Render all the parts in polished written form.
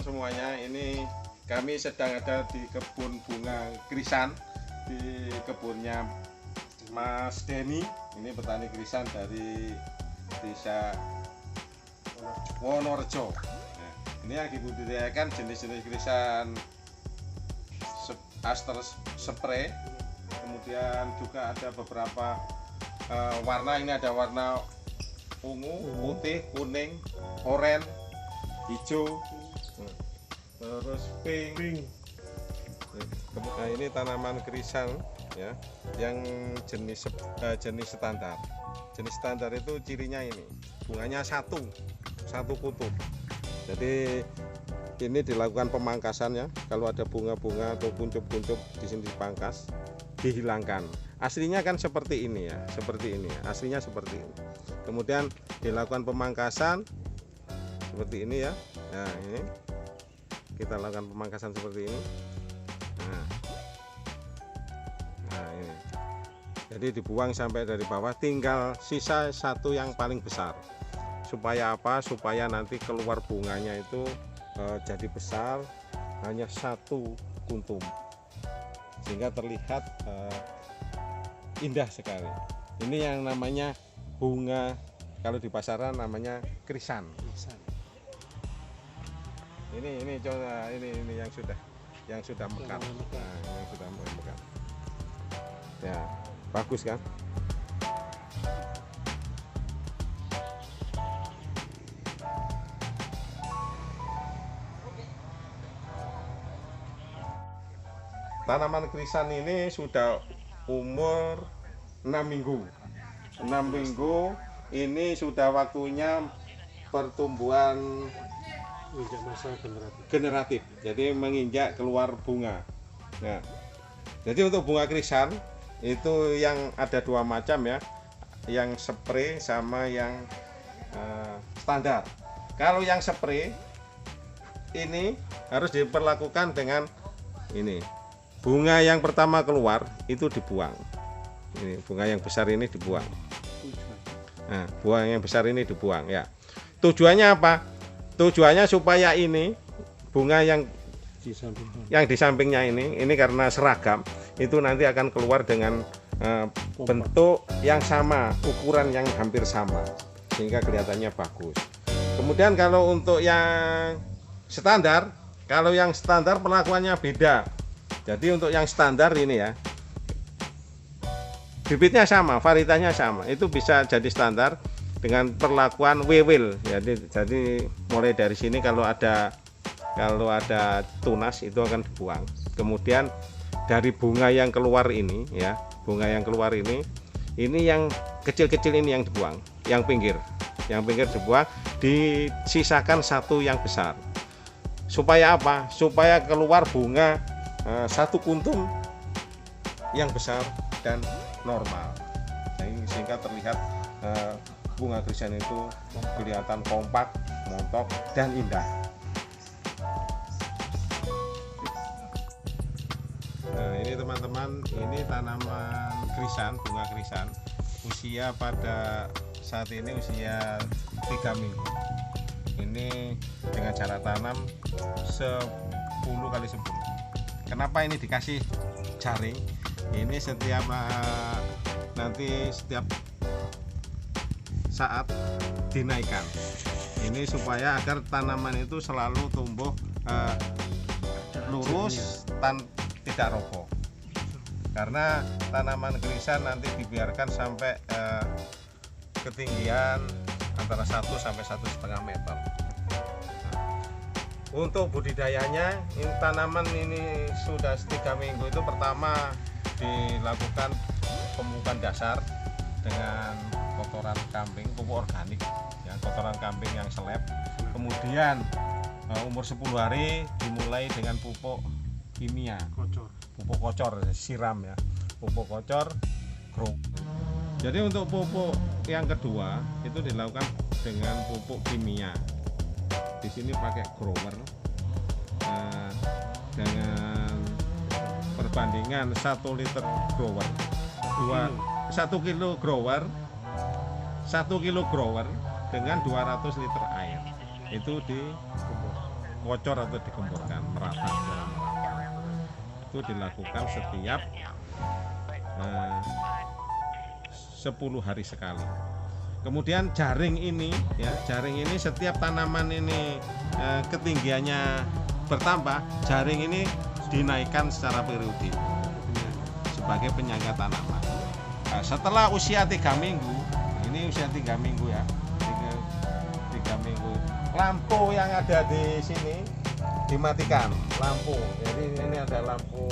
semuanya, ini kami sedang ada di kebun bunga krisan, di kebunnya Mas Denny. Ini petani krisan dari desa Wonorejo. Nah, ini yang dibudidayakan jenis-jenis krisan Aster spray. Kemudian juga ada beberapa warna. Ini ada warna ungu, putih, kuning, oranye, hijau, terus pink. Nah, ini tanaman krisan ya, yang jenis standar. Jenis standar itu cirinya ini, bunganya satu kutub. Jadi ini dilakukan pemangkasan ya. Kalau ada bunga-bunga atau kuncup-kuncup di sini dipangkas, dihilangkan. Aslinya kan seperti ini ya, seperti ini. Aslinya seperti ini. Kemudian dilakukan pemangkasan seperti ini ya. Nah, ini kita lakukan pemangkasan seperti ini. Nah, ini. Jadi dibuang sampai dari bawah, tinggal sisa satu yang paling besar. Supaya apa? Supaya nanti keluar bunganya itu jadi besar, hanya satu kuntum, sehingga terlihat indah sekali. Ini yang namanya bunga, kalau di pasaran namanya krisan. Ini coba, ini yang sudah mekar. Nah, yang sudah mekar. Ya, bagus kan? Tanaman krisan ini sudah umur 6 minggu. 6 minggu ini sudah waktunya pertumbuhan masa generatif. Jadi menginjak keluar bunga. Nah, jadi untuk bunga krisan itu yang ada dua macam ya, yang spray sama yang standar. Kalau yang spray ini harus diperlakukan dengan ini. Bunga yang pertama keluar itu dibuang. Ini bunga yang besar ini dibuang. Nah, bunga yang besar ini dibuang ya. Tujuannya apa? Tujuannya supaya ini bunga yang di sampingnya ini karena seragam, itu nanti akan keluar dengan bentuk yang sama, ukuran yang hampir sama, sehingga kelihatannya bagus. Kemudian kalau untuk yang standar, perlakuannya beda. Jadi untuk yang standar ini ya, bibitnya sama, varietasnya sama, itu bisa jadi standar dengan perlakuan wewil. Jadi mulai dari sini kalau ada tunas itu akan dibuang. Kemudian dari bunga yang keluar ini ya, ini yang kecil-kecil ini yang dibuang, yang pinggir dibuang, disisakan satu yang besar. Supaya apa? Supaya keluar bunga satu kuntum yang besar dan normal. Sehingga terlihat bunga krisan itu kelihatan kompak, montok, dan indah. Nah, ini teman-teman, ini tanaman krisan, bunga krisan. Usia pada saat ini usia 3 minggu. Ini dengan cara tanam 10 kali 10. Kenapa ini dikasih jaring? Ini setiap saat dinaikkan. Ini supaya agar tanaman itu selalu tumbuh lurus tidak roboh. Karena tanaman krisan nanti dibiarkan sampai ketinggian antara 1 sampai 1,5 meter. Untuk budidayanya, tanaman ini sudah 3 minggu itu pertama dilakukan pemupukan dasar dengan kotoran kambing, pupuk organik ya, kotoran kambing yang seleb. Kemudian umur 10 hari dimulai dengan pupuk kimia, pupuk kocor, siram ya, pupuk kocor grow. Jadi untuk pupuk yang kedua itu dilakukan dengan pupuk kimia. Di sini pakai grower dengan perbandingan 1 liter grower, 1 kilo grower, 1 kilo grower dengan 200 liter air. Itu dikocor atau digemburkan merata secara merata. Itu dilakukan setiap 10 hari sekali. Kemudian jaring ini ya, jaring ini setiap tanaman ini ketinggiannya bertambah, jaring ini dinaikkan secara periodik sebagai penyangga tanaman. Nah, setelah usia 3 minggu, ini usia 3 minggu ya, 3 minggu, lampu yang ada di sini dimatikan, lampu. Jadi ini ada lampu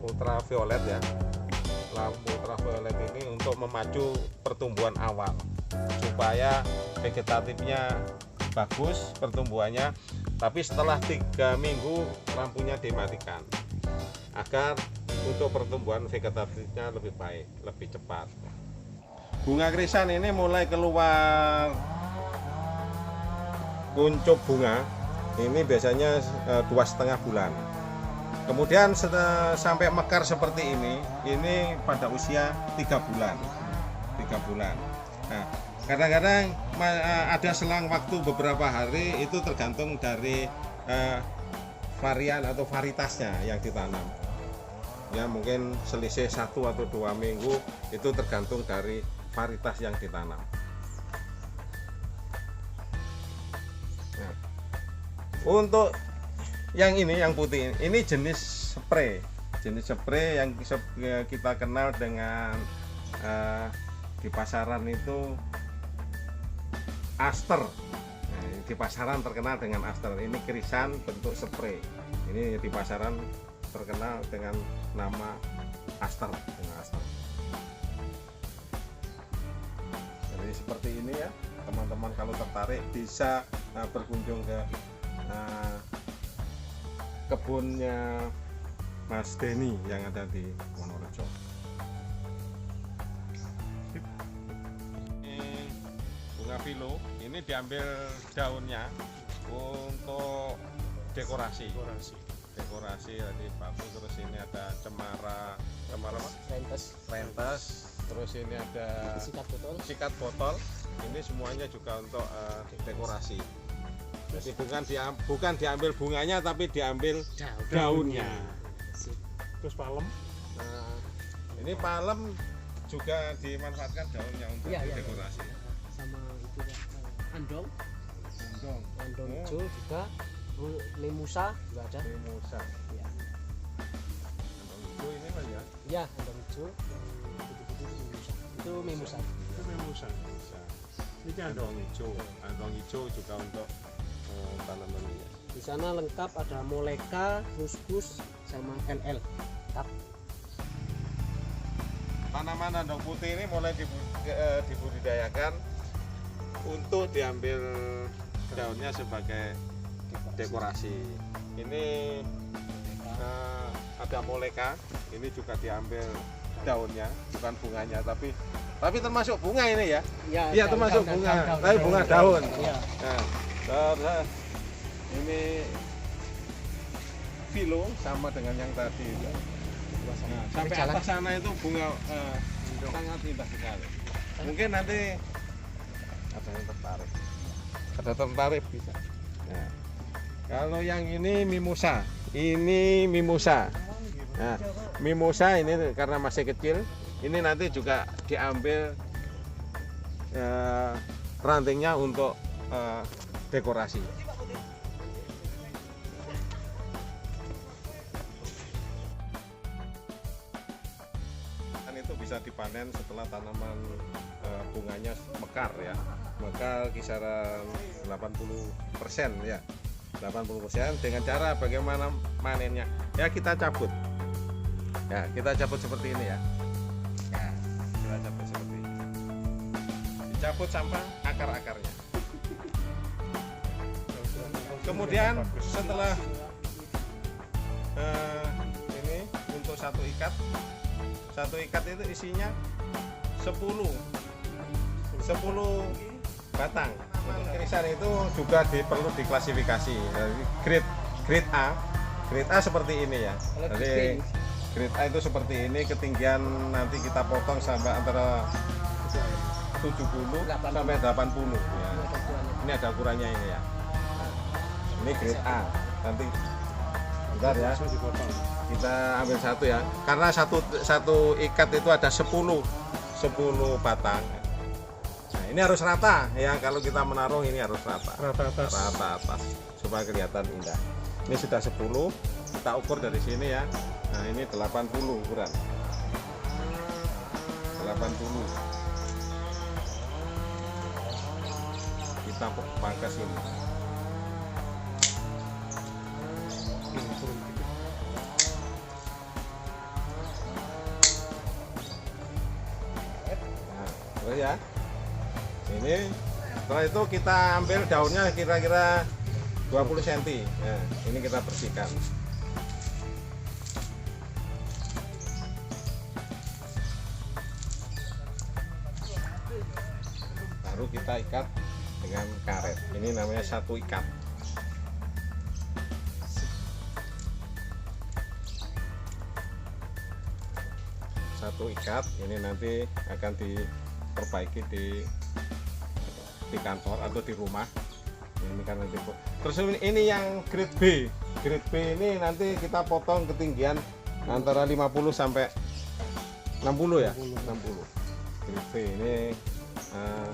ultraviolet ya. Lampu ultraviolet ini untuk memacu pertumbuhan awal supaya vegetatifnya bagus pertumbuhannya, tapi setelah 3 minggu lampunya dimatikan agar untuk pertumbuhan vegetatifnya lebih baik, lebih cepat. Bunga krisan ini mulai keluar kuncup bunga ini biasanya 2,5 bulan. Kemudian sampai mekar seperti ini pada usia 3 bulan. 3 bulan. Nah, kadang-kadang ada selang waktu beberapa hari, itu tergantung dari varian atau varietasnya yang ditanam. Ya, mungkin selisih 1 atau 2 minggu, itu tergantung dari varietas yang ditanam. Nah, untuk yang ini, yang putih ini jenis spray yang kita kenal dengan di pasaran itu aster. Nah, di pasaran terkenal dengan aster. Ini krisan bentuk spray. Ini di pasaran terkenal dengan nama aster, dengan aster. Jadi seperti ini ya, teman-teman kalau tertarik bisa berkunjung ke kebunnya Mas Denny yang ada di Wonorejo. Ini bunga philo, ini diambil daunnya untuk dekorasi tadi bagus. Terus ini ada cemara apa? Rentes. Terus ini ada sikat botol. Ini semuanya juga untuk dekorasi. Jadi bukan diambil bunganya, tapi diambil daunnya. Terus palem. Nah, ini palem juga dimanfaatkan daunnya untuk dekorasi. Sama itu andong hijau juga, limusa juga ada. Limusa. Ya. Andong hijau ini Mas ya? Ya, andong hijau. Itu mimosa. Itu memusa. Ini Andong hijau juga untuk tanaman ini. Di sana lengkap, ada moleka, ruskus, sama LL. Lengkap. Tanaman andong putih ini mulai dibudidayakan untuk diambil daunnya sebagai dekorasi. Ini ada moleka, ini juga diambil daunnya, bukan bunganya, tapi termasuk bunga ini ya. Iya, termasuk bunga, tapi bunga daun. Ya. Nah, ini philo sama dengan yang tadi. Nah, sampai atas sana itu bunga sangat indah sekali. Mungkin nanti ada yang tertarik bisa. Nah, kalau yang ini mimosa, Nah, mimosa ini karena masih kecil, ini nanti juga diambil rantingnya untuk dekorasi. Itu bisa dipanen setelah tanaman bunganya mekar ya, mekar kisaran 80% ya, 80%. Dengan cara bagaimana manennya ya, kita cabut seperti ini ya, kita cabut seperti ini, dicabut sampai akar-akarnya. Kemudian setelah ini untuk satu ikat itu isinya 10 batang. Krisan itu juga perlu diklasifikasi. Grade A seperti ini ya. Jadi grade A itu seperti ini, ketinggian nanti kita potong sampai antara 70 sampai 80 ya. Ini ada ukurannya ini ya. Nah, Ini grade A. Nanti bentar ya. Langsung dipotong. Kita ambil satu ya. Karena satu ikat itu ada 10 batang. Nah, ini harus rata ya. Kalau kita menaruh ini harus rata. Rata atas. Rata atas supaya kelihatan indah. Ini sudah 10. Kita ukur dari sini ya. Nah, ini 80 ukuran. 80. Kita pangkas ini. Turun dikit. Nah, terus ya. Ini setelah itu kita ambil daunnya kira-kira 20 cm. Nah, ini kita bersihkan. Baru kita ikat dengan karet. Ini namanya satu ikat. Satu ikat ini nanti akan diperbaiki di kantor atau di rumah. Ini kan nanti. Terus ini yang grade B. Grade B ini nanti kita potong ketinggian antara 50 sampai 60 ya. 60. Grade B ini nah,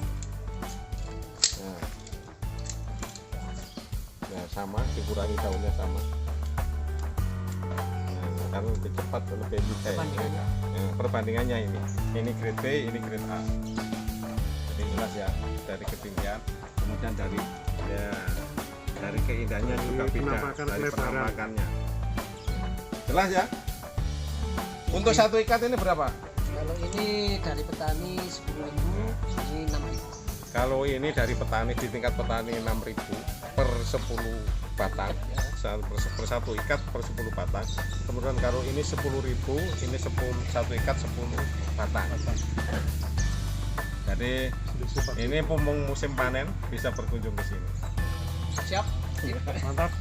sama, dikurangi daunnya sama. Kan lebih cepat, lebih mudah. Perbandingannya. Perbandingannya ini grade B, ini grade A. Jadi jelas ya dari ketinggian, kemudian dari keindahannya juga beda penampakan dari kelebaran. penampakannya. Jelas ya. Untuk satu ikat ini berapa? Kalau ini dari petani 10.000, ini 6.000. Kalau ini dari petani di tingkat petani 6.000 per 10 batang. Per satu ikat per 10 batang. Kemudian kalau ini 10.000, ini satu ikat 10 batang. Jadi ini mumpung musim panen bisa berkunjung ke sini. Siap? Mantap.